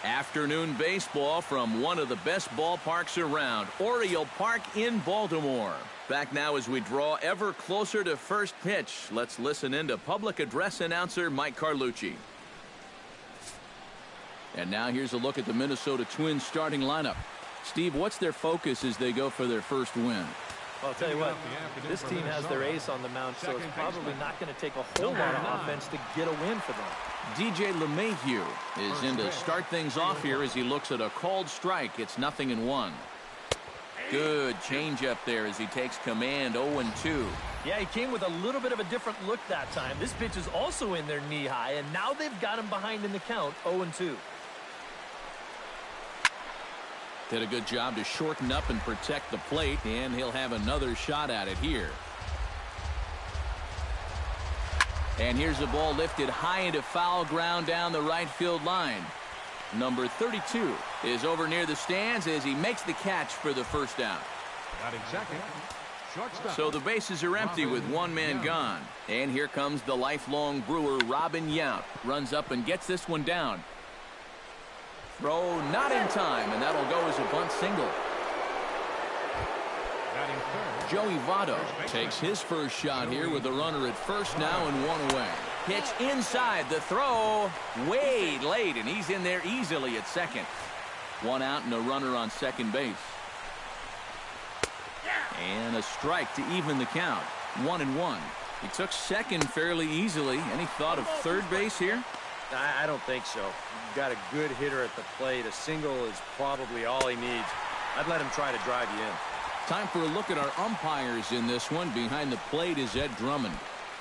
Afternoon baseball from one of the best ballparks around, Oriole Park in Baltimore. Back now as we draw ever closer to first pitch. Let's listen in to public address announcer Mike Carlucci. And now here's a look at the Minnesota Twins starting lineup. Steve, what's their focus as they go for their first win? I'll tell you what, this team has their ace on the mound, so it's probably not going to take a whole lot of offense to get a win for them. DJ LeMahieu is in to start things off here as he looks at a called strike. It's 0-1. Good changeup there as he takes command. 0-2. Yeah, he came with a little bit of a different look that time. This pitch is also in their knee high, and now they've got him behind in the count. 0-2. Did a good job to shorten up and protect the plate, and he'll have another shot at it here. And here's the ball lifted high into foul ground down the right field line. Number 32 is over near the stands as he makes the catch for the first down. So the bases are empty with one man gone. And here comes the lifelong Brewer, Robin Yount. Runs up and gets this one down. Throw not in time, and that'll go as a bunt single. Joey Votto takes his first shot here with the runner at first now and one away. Pitch inside, the throw way late, and he's in there easily at second. One out and a runner on second base. And a strike to even the count. 1-1. He took second fairly easily. Any thought of third base here? I don't think so. You've got a good hitter at the plate. A single is probably all he needs. I'd let him try to drive you in. Time for a look at our umpires in this one. Behind the plate is Ed Drummond.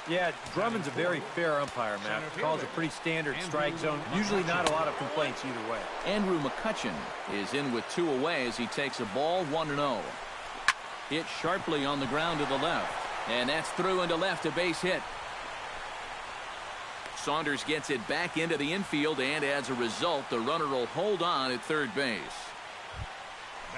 Yeah, Drummond's a very fair umpire, Matt. Calls a pretty standard strike zone. Usually not a lot of complaints either way. Andrew McCutchen is in with two away as he takes a ball 1-0. Hit sharply on the ground to the left. And that's through into left, a base hit. Saunders gets it back into the infield, and as a result, the runner will hold on at third base.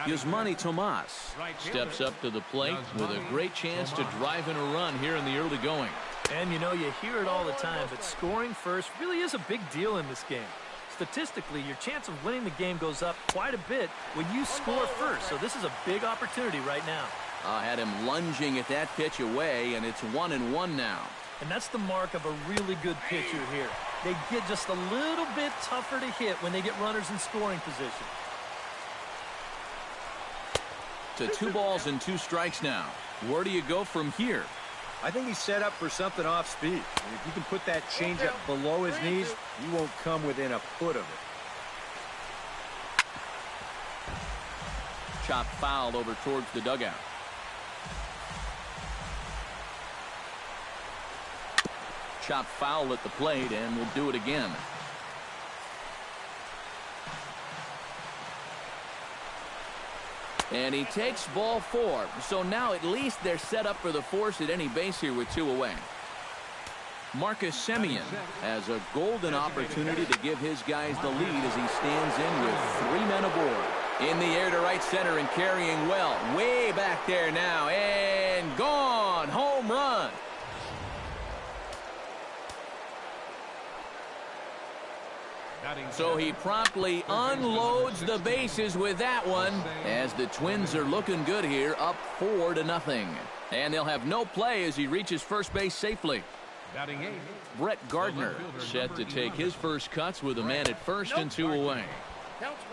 Yasmani Tomas steps up to the plate with a great chance to drive in a run here in the early going. And you know, you hear it all the time, but scoring first really is a big deal in this game. Statistically, your chance of winning the game goes up quite a bit when you score first, so this is a big opportunity right now. Had him lunging at that pitch away, and it's 1-1 now. And that's the mark of a really good pitcher here. They get just a little bit tougher to hit when they get runners in scoring position. To 2 balls and 2 strikes now. Where do you go from here? I think he's set up for something off speed. And if you can put that changeup below his knees, you won't come within a foot of it. Chop foul over towards the dugout. Chop foul at the plate, and we'll do it again. And he takes ball 4. So now at least they're set up for the force at any base here with 2 away. Marcus Semien has a golden opportunity to give his guys the lead as he stands in with 3 men aboard. In the air to right center and carrying well. Way back there now. And gone. Home run. So he promptly unloads the bases with that one as the Twins are looking good here, up 4-0. And they'll have no play as he reaches first base safely. Brett Gardner set to take his first cuts with a man at first and 2 away.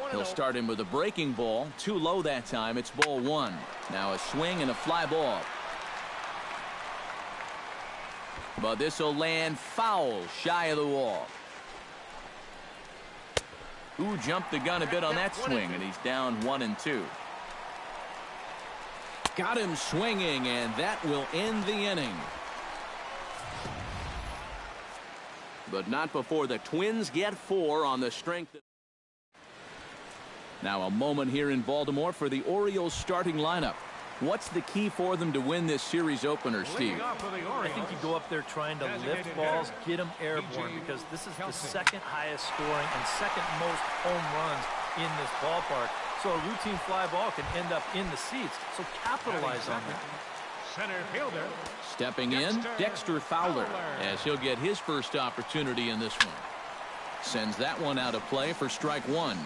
He'll start him with a breaking ball, too low that time. It's ball 1. Now a swing and a fly ball. But this will land foul shy of the wall. Who jumped the gun a bit on that swing, and he's down 1-2. Got him swinging, and that will end the inning. But not before the Twins get 4 on the strength. Now a moment here in Baltimore for the Orioles starting lineup. What's the key for them to win this series opener, Steve? I think you go up there trying to lift balls, get them airborne, because this is the second highest scoring and second most home runs in this ballpark. So a routine fly ball can end up in the seats. So capitalize on that. Center fielder. Stepping in, Dexter Fowler, as he'll get his first opportunity in this one. Sends that one out of play for strike one.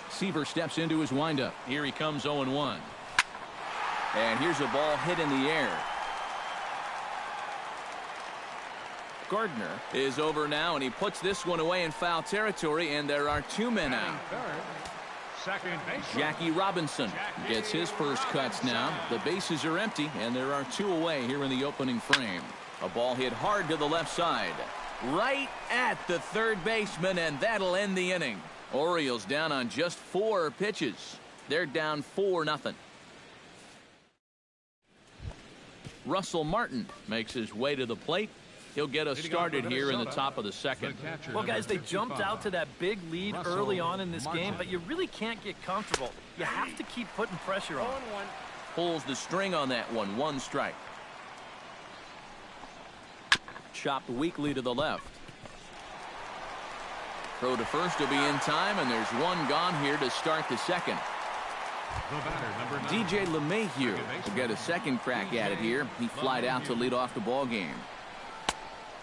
Seaver steps into his windup. Here he comes 0-1. And here's a ball hit in the air. Gardner is over now, and he puts this one away in foul territory, and there are two men out. Jackie Robinson gets his first cuts now. The bases are empty, and there are two away here in the opening frame. A ball hit hard to the left side. Right at the third baseman, and that'll end the inning. Orioles down on just 4 pitches. They're down 4-0. Russell Martin makes his way to the plate. He'll get us started here in the top of the second. Well, guys, they jumped out to that big lead early on in this game, but you really can't get comfortable. You have to keep putting pressure on. Pulls the string on that one. 1 strike. Chopped weakly to the left. Throw to first will be in time, and there's one gone here to start the second. DJ LeMahieu will get a second crack at it here. He flied out to lead off the ball game.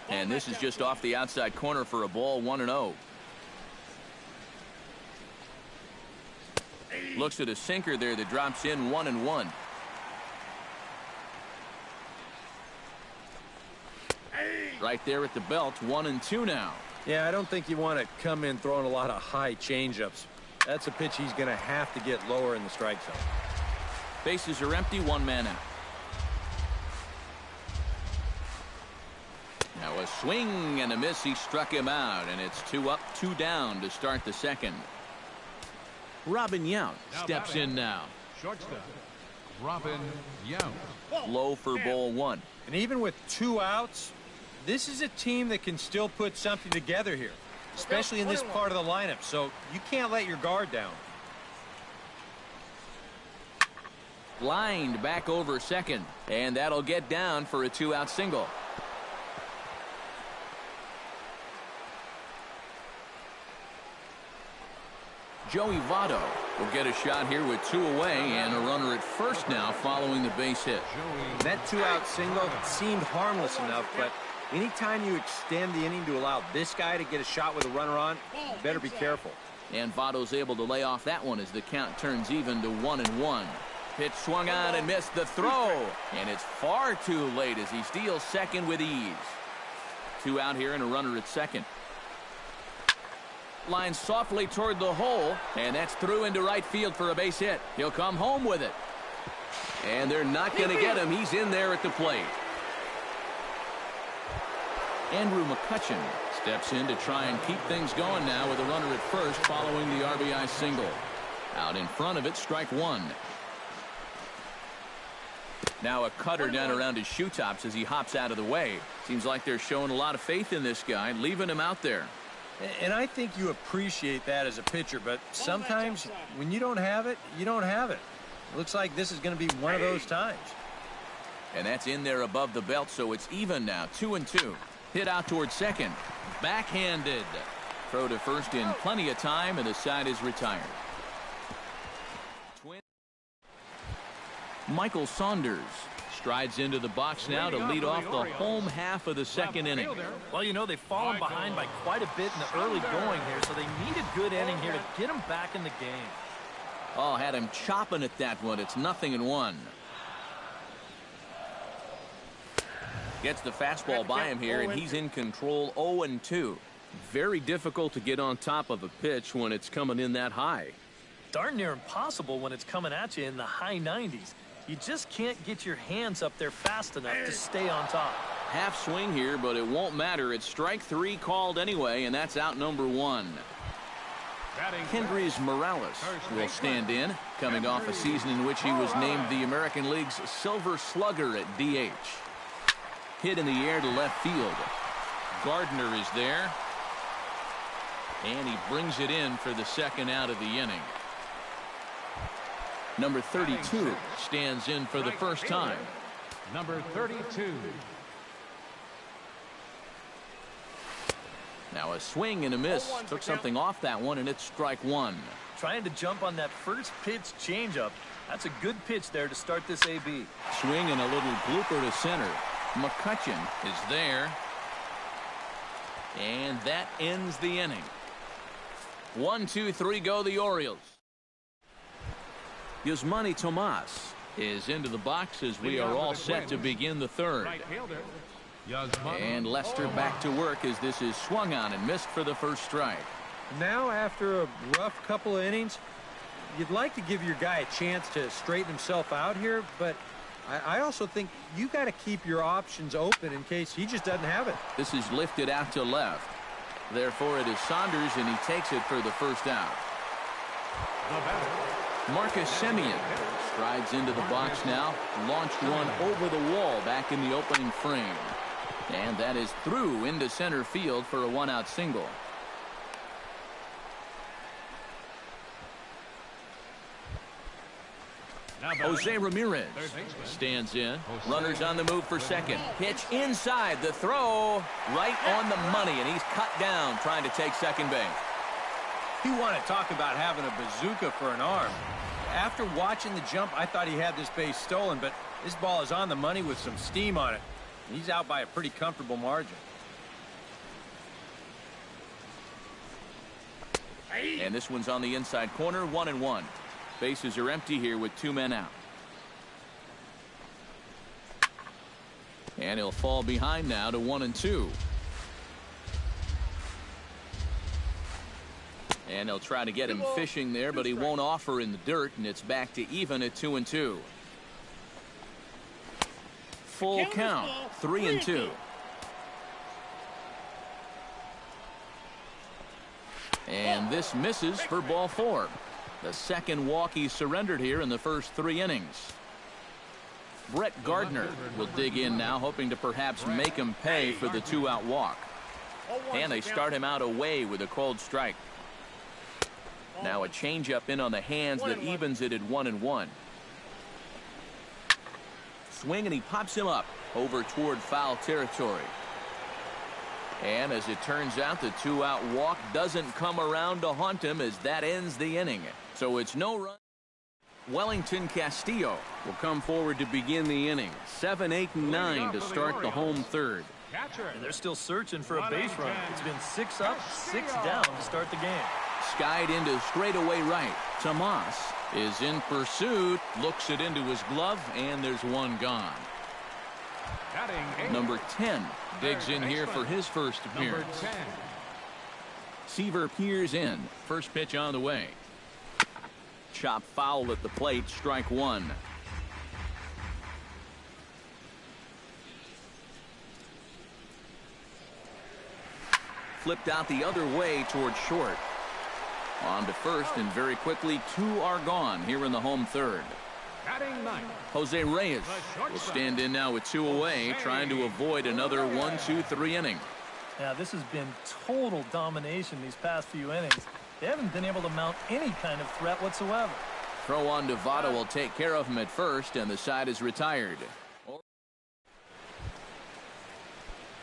And this is just off the outside corner for a ball. 1-0. Looks at a sinker there that drops in. 1-1. Right there at the belt. 1-2 now. Yeah, I don't think you want to come in throwing a lot of high changeups. That's a pitch he's going to have to get lower in the strike zone. Bases are empty. 1 man out. Now a swing and a miss. He struck him out, and it's 2 up, 2 down to start the second. Robin Yount steps in now. Shortstop, Robin Yount. Low for ball 1. And even with 2 outs, this is a team that can still put something together here, especially in this part of the lineup, so you can't let your guard down. Lined back over second, and that'll get down for a 2-out single. Joey Votto will get a shot here with 2 away, and a runner at first now following the base hit. That 2-out single seemed harmless enough, but anytime you extend the inning to allow this guy to get a shot with a runner on, you better be careful. And Votto's able to lay off that one as the count turns even to 1-1. Pitch swung on and missed the throw, and it's far too late as he steals second with ease. 2 out here and a runner at second. Line softly toward the hole, and that's through into right field for a base hit. He'll come home with it. And they're not going to get him. He's in there at the plate. Andrew McCutchen steps in to try and keep things going now with a runner at first following the RBI single. Out in front of it, strike 1. Now a cutter down around his shoe tops as he hops out of the way. Seems like they're showing a lot of faith in this guy, leaving him out there. And I think you appreciate that as a pitcher, but sometimes when you don't have it, you don't have it. It looks like this is going to be one of those times. And that's in there above the belt, so it's even now. 2-2. Hit out towards second. Backhanded. Throw to first in plenty of time, and the side is retired. Michael Saunders strides into the box now to lead off the home half of the second inning. Well, you know, they've fallen behind by quite a bit in the early going here, so they need a good inning here to get them back in the game. Oh, had him chopping at that one. It's 0-1. Gets the fastball by him here, and he's in control. 0-2. Very difficult to get on top of a pitch when it's coming in that high. Darn near impossible when it's coming at you in the high 90s. You just can't get your hands up there fast enough to stay on top. Half swing here, but it won't matter. It's strike 3 called anyway, and that's out number 1. Kendrys Morales will stand in, coming off a season in which he was named the American League's Silver Slugger at DH. Hit in the air to left field. Gardner is there, and he brings it in for the second out of the inning. Number 32 stands in for the first time. Number 32. Now a swing and a miss. Took something off that one, and it's strike 1. Trying to jump on that first pitch changeup. That's a good pitch there to start this AB. Swing and a little blooper to center. McCutchen is there. And that ends the inning. 1, 2, 3 go the Orioles. Yasmani Tomas is into the box as we are all set to begin the third. And Lester back to work as this is swung on and missed for the first strike. Now, after a rough couple of innings, you'd like to give your guy a chance to straighten himself out here, but I also think you got to keep your options open in case he just doesn't have it. This is lifted out to left. Therefore, it is Saunders, and he takes it for the first out. Marcus Semien strides into the box now. Launched one over the wall back in the opening frame. And that is through into center field for a one-out single. Jose Ramirez stands in. Runners on the move for second. Pitch inside. The throw right on the money, and he's cut down trying to take second base. You want to talk about having a bazooka for an arm. After watching the jump, I thought he had this base stolen, but this ball is on the money with some steam on it. He's out by a pretty comfortable margin. And this one's on the inside corner, 1-1. Bases are empty here with 2 men out. And he'll fall behind now to 1-2. And they'll try to get him fishing there, but he won't offer in the dirt, and it's back to even at 2-2. Full count, 3-2. And this misses for ball 4. The second walk he surrendered here in the first 3 innings. Brett Gardner will dig in now, hoping to perhaps make him pay for the 2-out walk. And they start him out away with a cold strike. Now a changeup in on the hands that evens it at 1-1. Swing, and he pops him up over toward foul territory. And as it turns out, the 2-out walk doesn't come around to haunt him as that ends the inning. So it's no run. Wellington Castillo will come forward to begin the inning. 7, 8, and 9 to start the home third. And they're still searching for a base run. It's been 6 up, 6 down to start the game. Skied into straightaway right. Tomas is in pursuit, looks it into his glove, and there's one gone. Number 10 digs in here for his first appearance. Seaver peers in. First pitch on the way. Chop foul at the plate, strike 1. Flipped out the other way toward short. On to first, and very quickly 2 are gone here in the home third. Jose Reyes will stand in now with 2 away, trying to avoid another 1-2-3 inning. Yeah, this has been total domination these past few innings. They haven't been able to mount any kind of threat whatsoever. Throw on to Votto will take care of him at first, and the side is retired.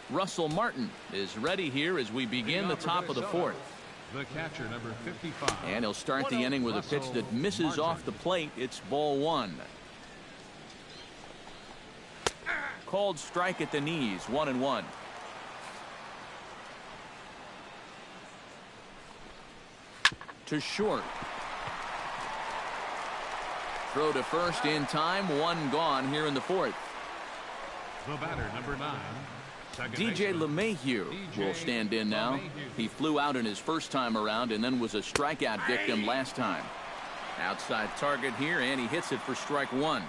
Russell Martin is ready here as we begin the top of the 4th. The catcher, number 55. And he'll start the inning with a pitch that misses off the plate. It's ball 1. Called strike at the knees, 1-1. To short. Throw to first in time, 1 gone here in the 4th. The batter, number 9. DJ LeMahieu will stand in now. He flew out in his first time around and then was a strikeout victim last time. Outside target here, and he hits it for strike 1.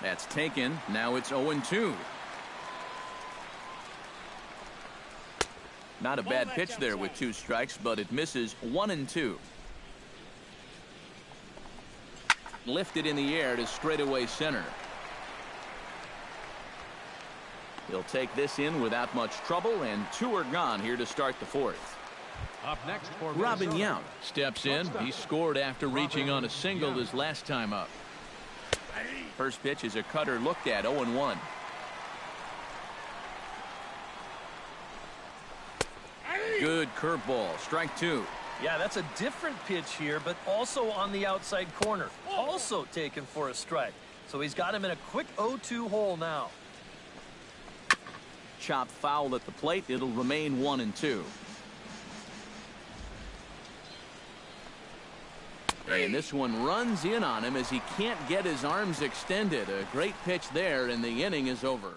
That's taken. Now it's 0-2. Not a bad pitch there with 2 strikes, but it misses 1-2. Lifted in the air to straightaway center. He'll take this in without much trouble, and 2 are gone here to start the 4th. Up next for Robin Yount steps in. He scored after reaching on a single his last time up. First pitch is a cutter looked at, 0-1. Good curveball, strike 2. Yeah, that's a different pitch here, but also on the outside corner. Also taken for a strike. So he's got him in a quick 0-2 hole now. chop foul at the plate. It'll remain 1-2. And this one runs in on him as he can't get his arms extended. A great pitch there, and the inning is over.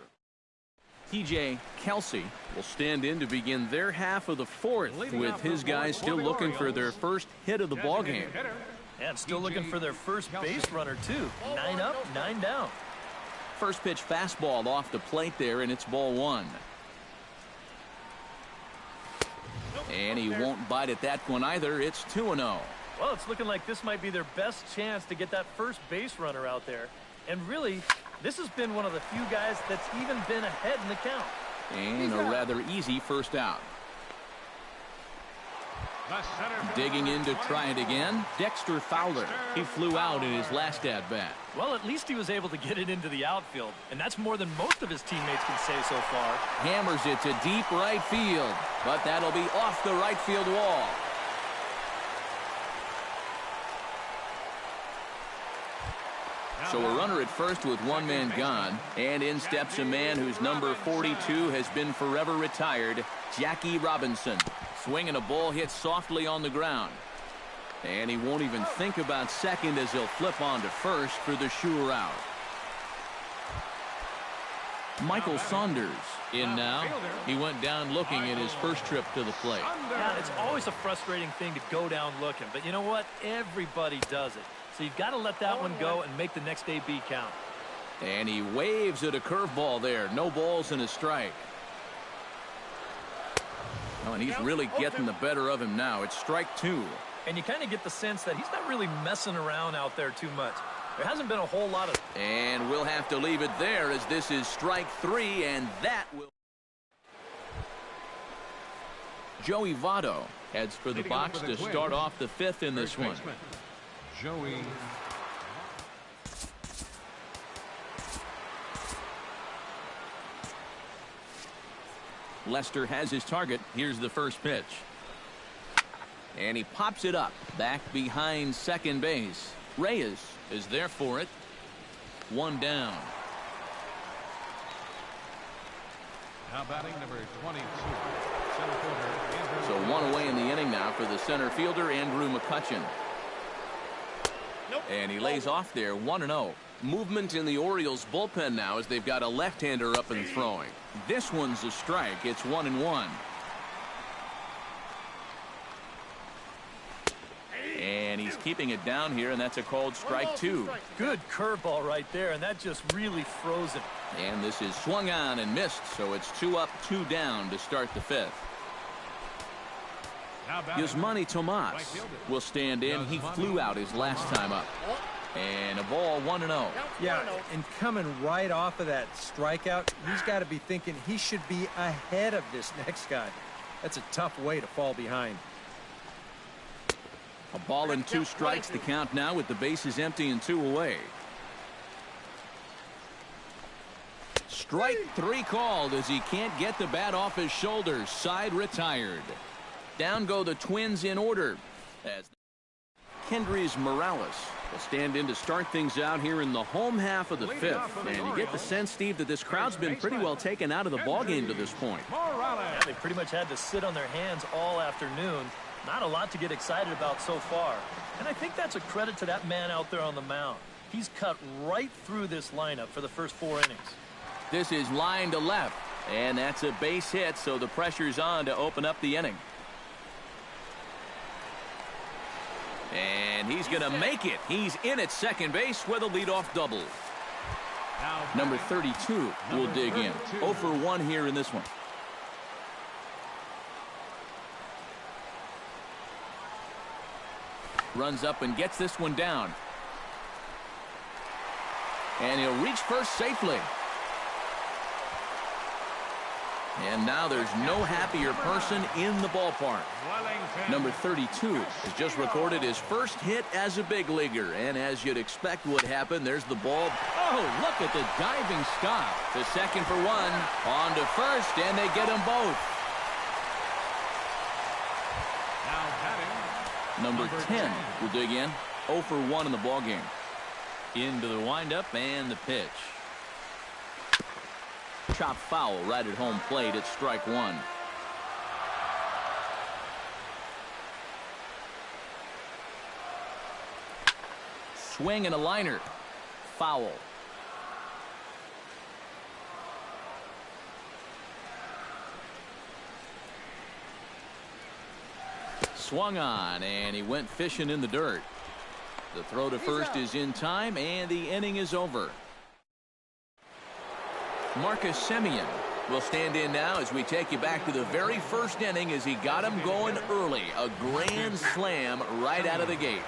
TJ Kelsey will stand in to begin their half of the fourth, with his guys still looking for their first hit of the ballgame. And still looking for their first base runner, too. 9 up, 9 down. First pitch fastball off the plate there, and it's ball 1. And he won't bite at that one either. It's 2-0. Well, it's looking like this might be their best chance to get that first base runner out there. And really, this has been one of the few guys that's even been ahead in the count. And a rather easy first out. Digging in to try it again, Dexter Fowler. He flew out in his last at-bat. Well, at least he was able to get it into the outfield, and that's more than most of his teammates can say so far. Hammers it to deep right field, but that'll be off the right field wall. So a runner at first with one man gone, and in steps a man whose number 42 has been forever retired, Jackie Robinson. Swinging a ball hit softly on the ground. And he won't even think about second as he'll flip on to first for the sure out. Michael Saunders in now. He went down looking at his first trip to the plate. Yeah, it's always a frustrating thing to go down looking, but you know what? Everybody does it. So you've got to let that one go and make the next AB count. And he waves at a curveball there. No balls and a strike. Oh, and he's really getting the better of him now. It's strike 2. And you kind of get the sense that he's not really messing around out there too much. There hasn't been a whole lot of... And we'll have to leave it there as this is strike 3, and that will... Joey Votto heads for the box to start off the 5th in this one. Joey. Lester has his target. Here's the first pitch. And he pops it up back behind second base. Reyes is there for it. 1 down. Now batting number 22. Center fielder. So 1 away in the inning now for the center fielder, Andrew McCutchen. And he lays off there, 1-0. Movement in the Orioles bullpen now as they've got a left-hander up and throwing. This one's a strike. It's 1-1. And he's keeping it down here, and that's a called strike 2. Good curveball right there, and that just really froze him. And this is swung on and missed, so it's 2 up, 2 down to start the 5th. Yasmani Tomas will stand in. He flew out his last time up. And a ball, 1-0. Yeah, and coming right off of that strikeout, he's got to be thinking he should be ahead of this next guy. That's a tough way to fall behind. A ball and 2 strikes, the count now with the bases empty and 2 away. Strike 3 called as he can't get the bat off his shoulders. Side retired. Down go the Twins in order as Kendrys Morales will stand in to start things out here in the home half of the 5th. And you get the sense, Steve, that this crowd's been pretty well taken out of the ballgame to this point. Yeah, they pretty much had to sit on their hands all afternoon. Not a lot to get excited about so far. And I think that's a credit to that man out there on the mound. He's cut right through this lineup for the first 4 innings. This is line to left, and that's a base hit, so the pressure's on to open up the inning. And he's going to make it. He's in at second base with a leadoff double. Number 32 will dig in. 0 for 1 here in this one. Runs up and gets this one down. And he'll reach first safely. And now there's no happier person in the ballpark. Number 32 has just recorded his first hit as a big leaguer. And as you'd expect would happen, there's the ball. Oh, look at the diving stop. To second for 1. On to first, and they get them both. Number 10 will dig in. 0 for 1 in the ballgame. Into the windup and the pitch. Chop foul right at home plate. It's strike one. Swing and a liner. Foul. Swung on, and he went fishing in the dirt. The throw to first is in time, and the inning is over. Marcus Semien will stand in now as we take you back to the very first inning as he got him going early. A grand slam right out of the gates.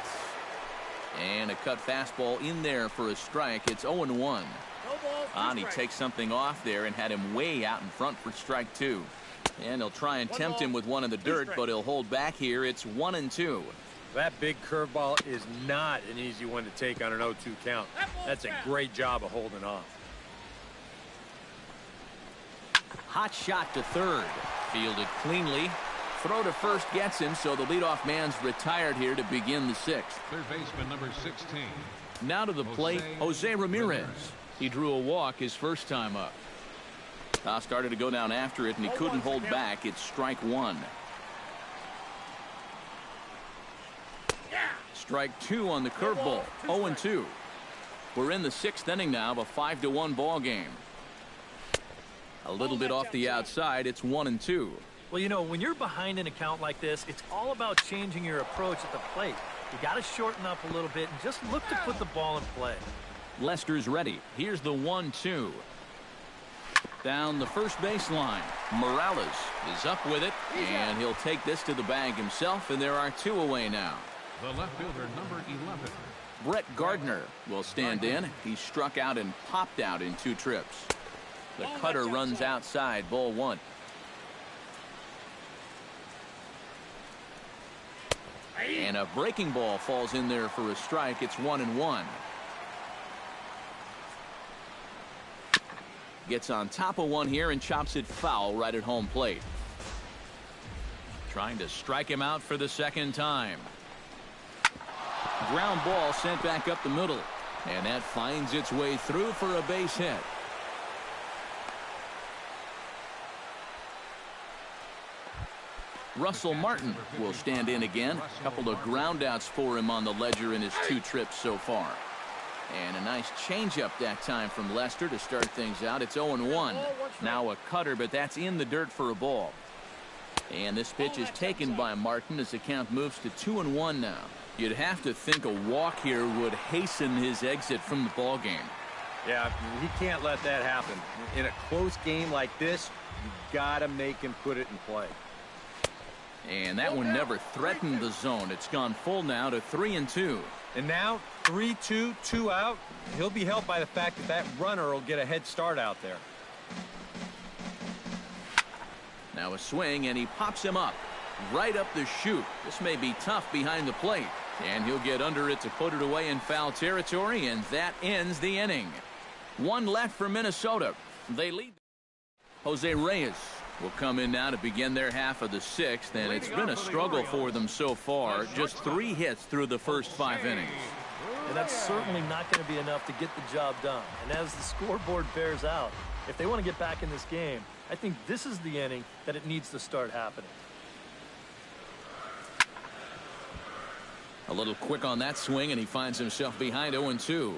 And a cut fastball in there for a strike. It's 0-1. He takes something off there and had him way out in front for strike two. And he'll try and tempt him with one in the dirt, but he'll hold back here. It's 1-2. That big curveball is not an easy one to take on an 0-2 count. That's a great job of holding off. Hot shot to third. Fielded cleanly. Throw to first gets him, so the leadoff man's retired here to begin the sixth. Third baseman number 16. Now to the plate, Jose Ramirez. He drew a walk his first time up. Started to go down after it, and he couldn't hold back. It's strike one. Strike two on the curveball. 0-2. We're in the sixth inning now of a 5-1 ball game. A little bit off the outside. It's 1-2. Well, you know, when you're behind in a count like this, it's all about changing your approach at the plate. You got to shorten up a little bit and just look to put the ball in play. Lester's ready. Here's the 1-2. Down the first baseline. Morales is up with it, and he'll take this to the bag himself, and there are two away now. The left fielder, number 11. Brett Gardner will stand in. He struck out and popped out in 2 trips. The cutter runs outside, ball one. And a breaking ball falls in there for a strike. It's 1-1. Gets on top of one here and chops it foul right at home plate. Trying to strike him out for the second time. Ground ball sent back up the middle. And that finds its way through for a base hit. Russell Martin will stand in again. A couple of groundouts for him on the ledger in his 2 trips so far. And a nice changeup that time from Lester to start things out. It's 0-1. Now a cutter, but that's in the dirt for a ball. And this pitch is taken by Martin as the count moves to 2-1 now. You'd have to think a walk here would hasten his exit from the ball game. Yeah, he can't let that happen. In a close game like this, you got to make him put it in play. And that one never threatened the zone. It's gone full now to 3-2. And now 3-2, 2 out. He'll be helped by the fact that that runner will get a head start out there. Now a swing, and he pops him up right up the chute. This may be tough behind the plate, and he'll get under it to put it away in foul territory, and that ends the inning. 1 left for Minnesota. They lead. Jose Reyes will come in now to begin their half of the sixth, and it's been a struggle for them so far. Just 3 hits through the first 5 innings. And that's certainly not going to be enough to get the job done. And as the scoreboard bears out, if they want to get back in this game, I think this is the inning that it needs to start happening. A little quick on that swing, and he finds himself behind 0-2.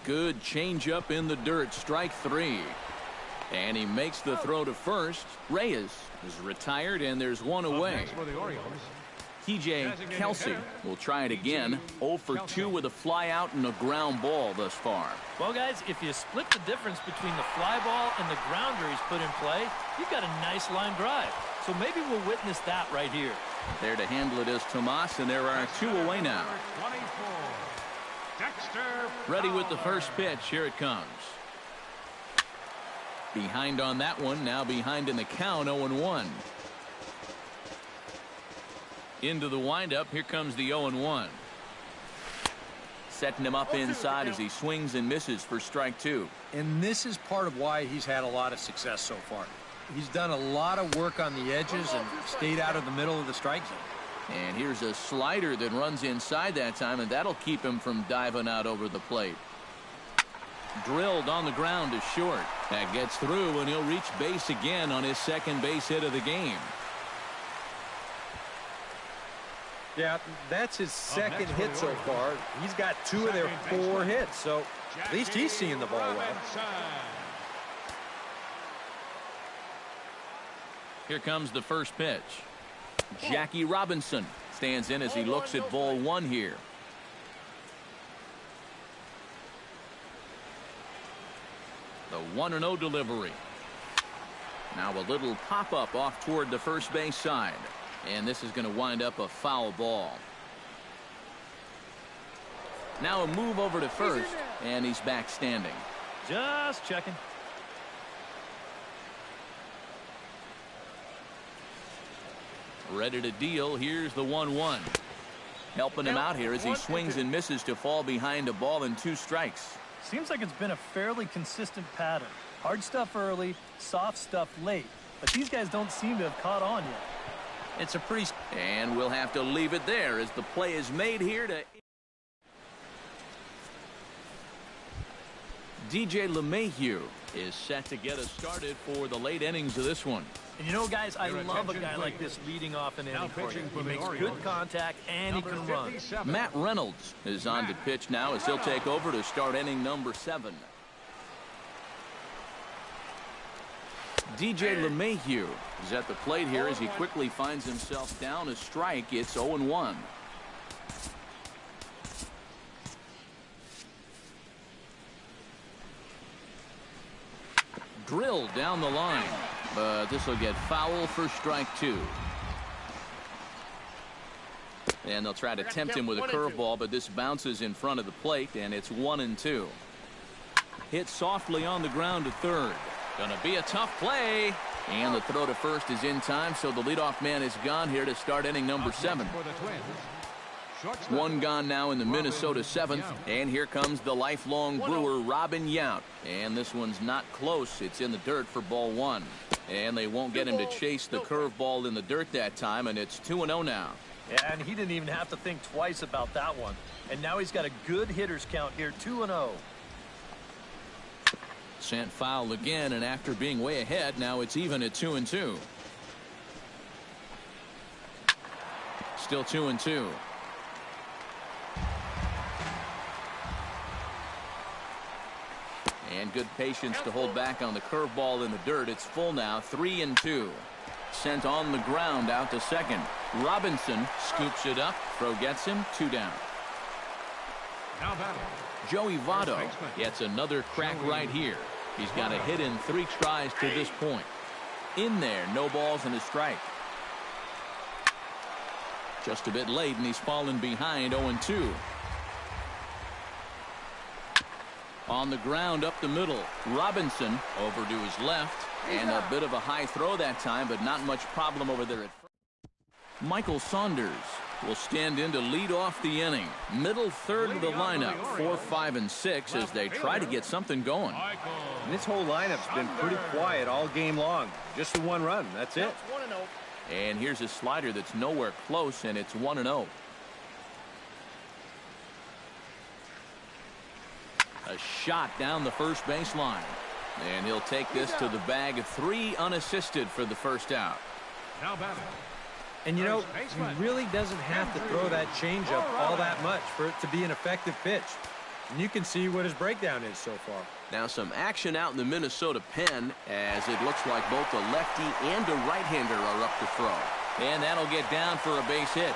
Good changeup in the dirt. Strike 3. And he makes the throw to first. Reyes is retired, and there's one away. For the Orioles. TJ Kelsey will try it again. 0 for 2 with a fly out and a ground ball thus far. Well, guys, if you split the difference between the fly ball and the grounder he's put in play, you've got a nice line drive. So maybe we'll witness that right here. There to handle it is Tomas, and there are 2 away now. 24. Dexter. Ready with the first pitch. Here it comes. Behind on that one. Now behind in the count. 0-1. Into the windup. Here comes the 0-1. Setting him up inside as he swings and misses for strike 2. And this is part of why he's had a lot of success so far. He's done a lot of work on the edges and stayed out of the middle of the strike zone. And here's a slider that runs inside that time, and that'll keep him from diving out over the plate. Drilled on the ground to short. That gets through, and he'll reach base again on his second base hit of the game. Yeah, that's his second hit so far. He's got 2 of their 4 hits, so at least he's seeing the ball well. Here comes the first pitch. Jackie Robinson stands in as he looks at ball 1 here. The 1-0 delivery. Now a little pop-up off toward the first base side. And this is going to wind up a foul ball. Now a move over to first, and he's back standing. Just checking. Ready to deal. Here's the 1-1. Helping him out here as he swings and misses to fall behind a ball and 2 strikes. Seems like it's been a fairly consistent pattern. Hard stuff early, soft stuff late. But these guys don't seem to have caught on yet. It's a pretty... And we'll have to leave it there as the play is made here to... DJ LeMahieu is set to get us started for the late innings of this one. And you know, guys, I love a guy like this leading off an inning for you. He makes good contact and he can run. Matt Reynolds is on to pitch now as he'll take over to start inning number 7. DJ LeMahieu is at the plate here as he quickly finds himself down a strike. It's 0-1. Drilled down the line, but this will get foul for strike 2. And they'll try to tempt him with a curveball, but this bounces in front of the plate, and it's 1-2. Hit softly on the ground to third. Gonna be a tough play. And the throw to first is in time, so the leadoff man is gone here to start inning number 7. 1 gone now in the Minnesota 7th. And here comes the lifelong Brewer, Robin Yount. And this one's not close. It's in the dirt for ball 1. And they won't get him to chase the curveball in the dirt that time, and it's 2-0 now. Yeah, and he didn't even have to think twice about that one. And now he's got a good hitters count here, 2-0. Sent foul again, and after being way ahead, now it's even at 2-2. Still 2-2. And good patience to hold back on the curveball in the dirt. It's full now, 3-2. Sent on the ground out to second. Robinson scoops it up. Throw gets him. 2 down. Now batting. Joey Votto gets another crack right here. He's got a hit in 3 tries to this point. In there, no balls and a strike. Just a bit late, and he's fallen behind 0-2. On the ground up the middle. Robinson over to his left. And a bit of a high throw that time, but not much problem over there at first. Michael Saunders will stand in to lead off the inning. Middle third of the lineup, 4, 5, and 6 as they try to get something going. And this whole lineup's been pretty quiet all game long. Just the 1 run. That's it. And here's a slider that's nowhere close, and it's 1-0. A shot down the first baseline. And he'll take this to the bag of 3 unassisted for the first out. Now batting. And, you know, he really doesn't have to throw that changeup all that much for it to be an effective pitch. And you can see what his breakdown is so far. Now some action out in the Minnesota pen as it looks like both a lefty and a right-hander are up to throw. And that'll get down for a base hit.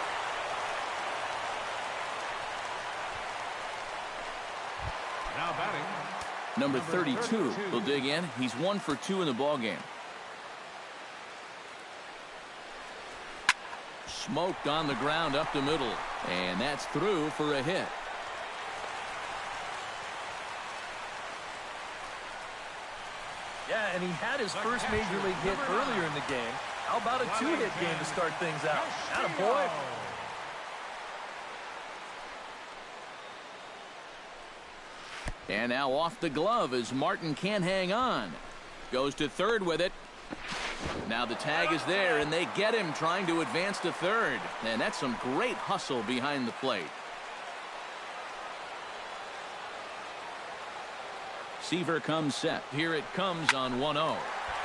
Now batting. Number 32 will dig in. He's 1 for 2 in the ballgame. Smoked on the ground up the middle. And that's through for a hit. Yeah, and he had his first major league hit earlier in the game. How about a 2-hit game to start things out? Attaboy. And now off the glove as Martin can't hang on. Goes to third with it. Now the tag is there, and they get him trying to advance to third. And that's some great hustle behind the plate. Seaver comes set. Here it comes on 1-0.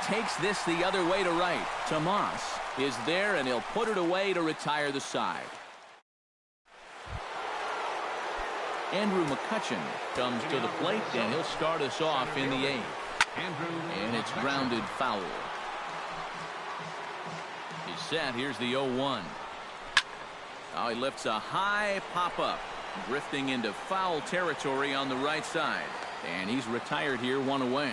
Takes this the other way to right. Tomas is there, and he'll put it away to retire the side. Andrew McCutcheon comes to the plate, and he'll start us off in the 8th. And it's grounded foul. He's set. Here's the 0-1. Oh, he lifts a high pop-up, drifting into foul territory on the right side. And he's retired here, 1 away.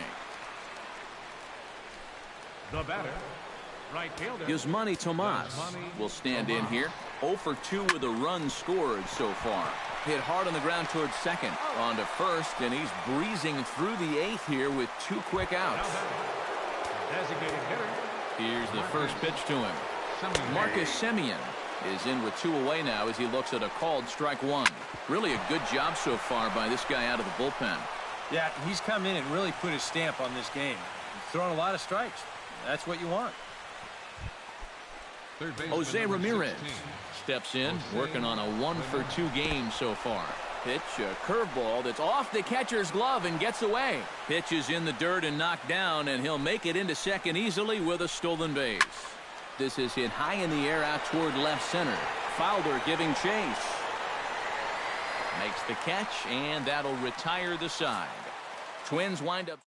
The batter, right fielder. Yasmani Tomas will stand in here. 0 for 2 with a run scored so far. Hit hard on the ground towards second. On to first, and he's breezing through the 8th here with 2 quick outs. Designated hitter. Here's the first pitch to him. Marcus Semien is in with 2 away now as he looks at a called strike 1. Really a good job so far by this guy out of the bullpen. Yeah, he's come in and really put his stamp on this game. He's thrown a lot of strikes. That's what you want. Jose Ramirez steps in, working on a 1 for 2 game so far. Pitch, a curveball that's off the catcher's glove and gets away. Pitch is in the dirt and knocked down, and he'll make it into second easily with a stolen base. This is hit high in the air out toward left center. Fowler giving chase. Makes the catch, and that'll retire the side. Twins wind up.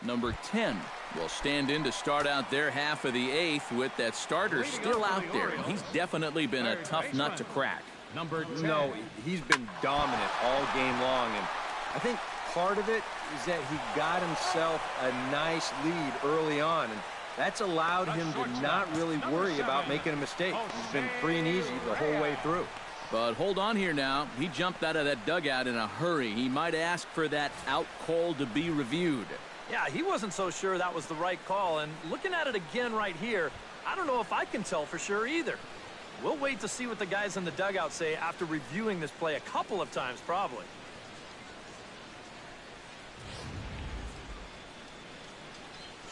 Number 10 will stand in to start out their half of the 8th with that starter still out there. And he's definitely been a tough nut to crack. No, he's been dominant all game long. And I think part of it is that he got himself a nice lead early on. And that's allowed him to not really worry about making a mistake. He's been free and easy the whole way through. But hold on here now. He jumped out of that dugout in a hurry. He might ask for that out call to be reviewed. Yeah, he wasn't so sure that was the right call. And looking at it again right here, I don't know if I can tell for sure either. We'll wait to see what the guys in the dugout say after reviewing this play a couple of times probably.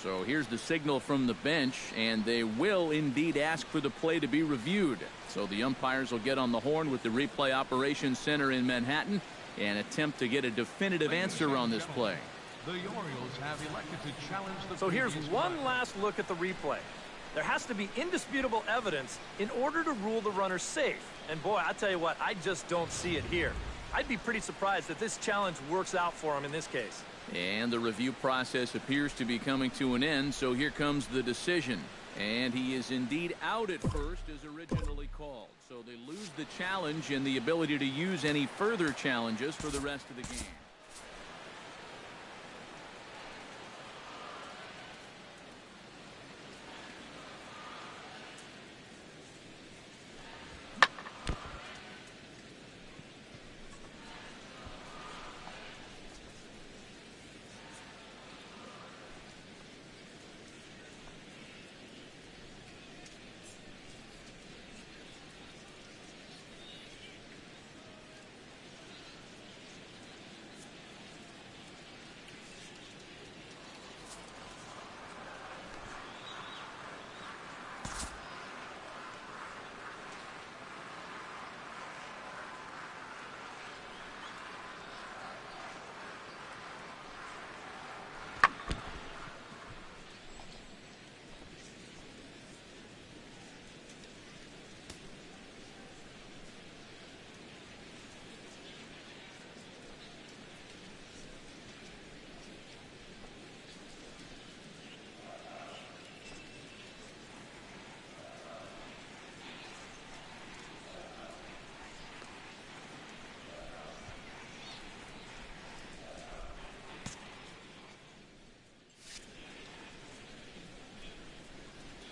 So here's the signal from the bench, and they will indeed ask for the play to be reviewed. So the umpires will get on the horn with the replay operations center in Manhattan and attempt to get a definitive answer on this play. The Orioles have elected to challenge the. So here's one last look at the replay. There has to be indisputable evidence in order to rule the runner safe. And boy, I tell you what, I just don't see it here. I'd be pretty surprised if this challenge works out for him in this case. And the review process appears to be coming to an end, so here comes the decision. And he is indeed out at first as originally called. So they lose the challenge and the ability to use any further challenges for the rest of the game.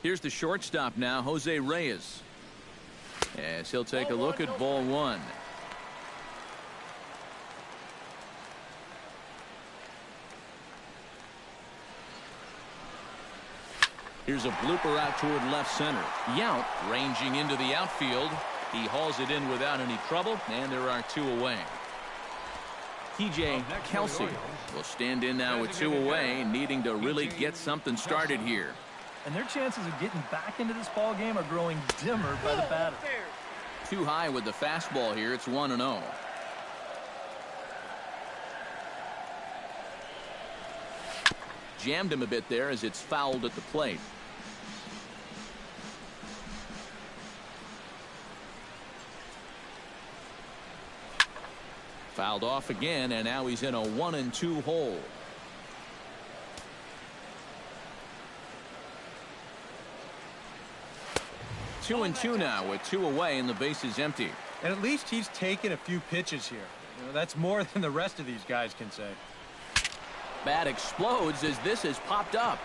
Here's the shortstop now, Jose Reyes. As he'll take a look at ball 1. Here's a blooper out toward left center. Yount ranging into the outfield. He hauls it in without any trouble, and there are 2 away. TJ Kelsey will stand in now with 2 away, needing to really get something started here. and their chances of getting back into this ball game are growing dimmer by the batter. Too high with the fastball here. It's 1-0. Jammed him a bit there as it's fouled at the plate. Fouled off again, and now he's in a 1-2 hole. 2-2 now with 2 away and the base is empty. And at least he's taken a few pitches here. You know, that's more than the rest of these guys can say. Bat explodes as this has popped up.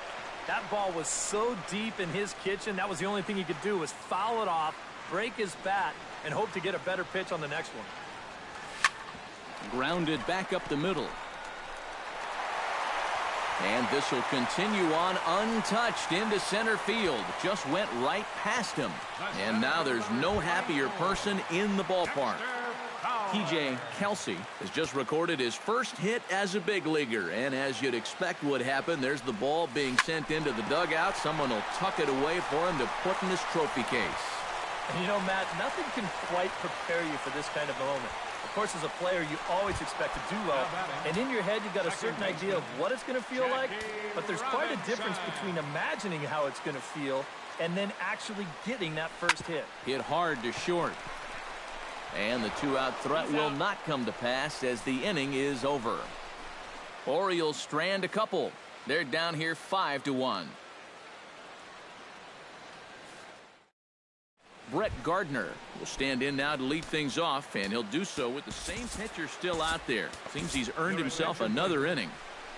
That ball was so deep in his kitchen, that was the only thing he could do was foul it off, break his bat, and hope to get a better pitch on the next one. Grounded back up the middle. And this will continue on untouched into center field. Just went right past him. And now there's no happier person in the ballpark. TJ Kelsey has just recorded his first hit as a big leaguer. And as you'd expect would happen, there's the ball being sent into the dugout. Someone will tuck it away for him to put in his trophy case. And you know, Matt, nothing can quite prepare you for this kind of moment. Of course, as a player, you always expect to do well. And in your head, you've got a certain idea of what it's going to feel like. But there's quite a difference between imagining how it's going to feel and then actually getting that first hit. Hit hard to short. And the 2-out threat will not come to pass as the inning is over. Orioles strand a couple. They're down here 5-1. Brett Gardner will stand in now to lead things off, and he'll do so with the same pitcher still out there. Seems he's earned himself another inning.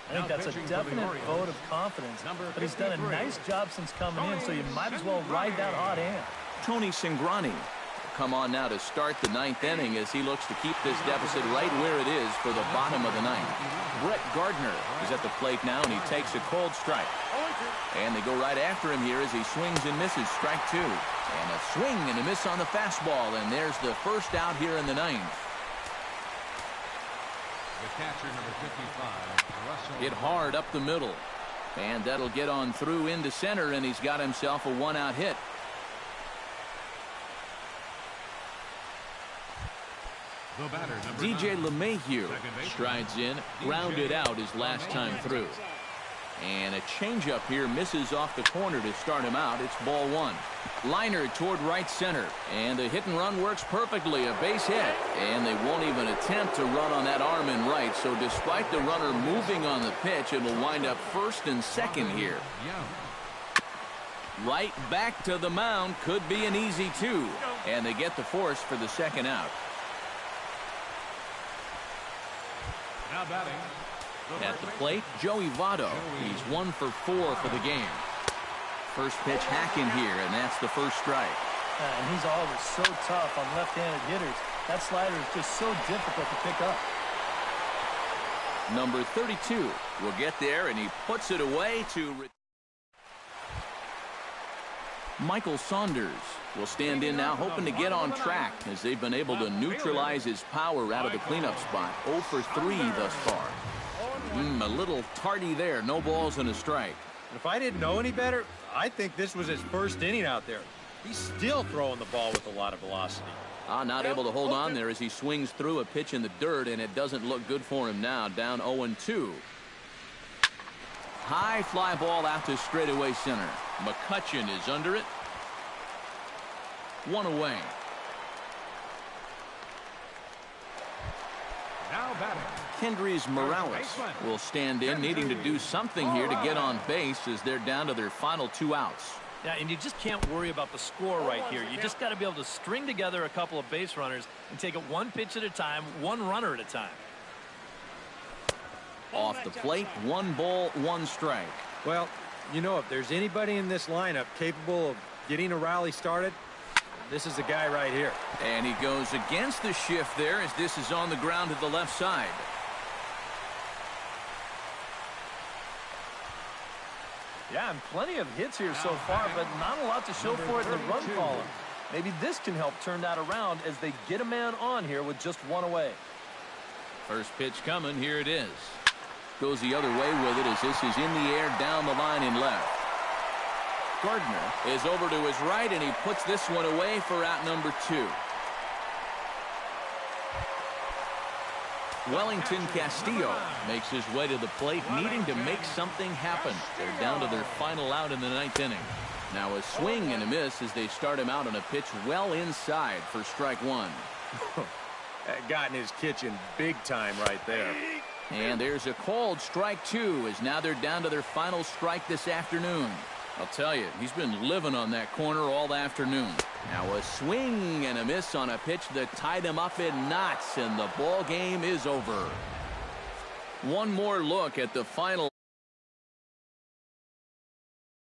I think that's a definite vote of confidence, but he's done a nice job since coming in, so you might as well ride that hot hand. Tony Cingrani will come on now to start the 9th inning as he looks to keep this deficit right where it is for the bottom of the 9th. Brett Gardner is at the plate now, and he takes a cold strike. And they go right after him here as he swings and misses. Strike 2. And a swing and a miss on the fastball, and there's the first out here in the 9th. The catcher, number 55, Russell. Hit hard up the middle. And that'll get on through into center, and he's got himself a 1-out hit. The batter, number DJ 9. LeMahieu strides in, grounded out his last time through. And a changeup here misses off the corner to start him out. It's ball 1. Liner toward right center. And the hit and run works perfectly. A base hit. And they won't even attempt to run on that arm in right. So despite the runner moving on the pitch, it will wind up first and second here. Right back to the mound. Could be an easy 2. And they get the force for the second out. Now batting. At the plate, Joey Votto. He's 1 for 4 for the game. First pitch hacking here, and that's the first strike. And he's always so tough on left-handed hitters. That slider is just so difficult to pick up. Number 32 will get there, and he puts it away to... Michael Saunders will stand in now, hoping to get on track as they've been able to neutralize his power out of the cleanup spot. 0 for 3 thus far. A little tardy there. No balls and a strike. If I didn't know any better, I think this was his first inning out there. He's still throwing the ball with a lot of velocity. Not able to hold on there as he swings through a pitch in the dirt, and it doesn't look good for him now. Down 0-2. High fly ball out to straightaway center. McCutchen is under it. 1 away. Now batting. Kendrys Morales will stand in, needing to do something here to get on base as they're down to their final 2 outs. Yeah, and you just can't worry about the score right here. You just got to be able to string together a couple of base runners and take it 1 pitch at a time, 1 runner at a time. Off the plate, 1 ball, 1 strike. Well, you know, if there's anybody in this lineup capable of getting a rally started, this is the guy right here. And he goes against the shift there as this is on the ground to the left side. Yeah, and plenty of hits here so far, but not a lot to show for it in the run column. Maybe this can help turn that around as they get a man on here with just 1 away. First pitch coming. Here it is. Goes the other way with it as this is in the air down the line in left. Gardner is over to his right, and he puts this one away for out number 2. Wellington Castillo makes his way to the plate, needing to make something happen. They're down to their final out in the 9th inning. Now a swing and a miss as they start him out on a pitch well inside for strike 1. That got in his kitchen big time right there. And there's a called strike 2 as now they're down to their final strike this afternoon. I'll tell you, he's been living on that corner all afternoon. Now a swing and a miss on a pitch that tied him up in knots, and the ball game is over. One more look at the final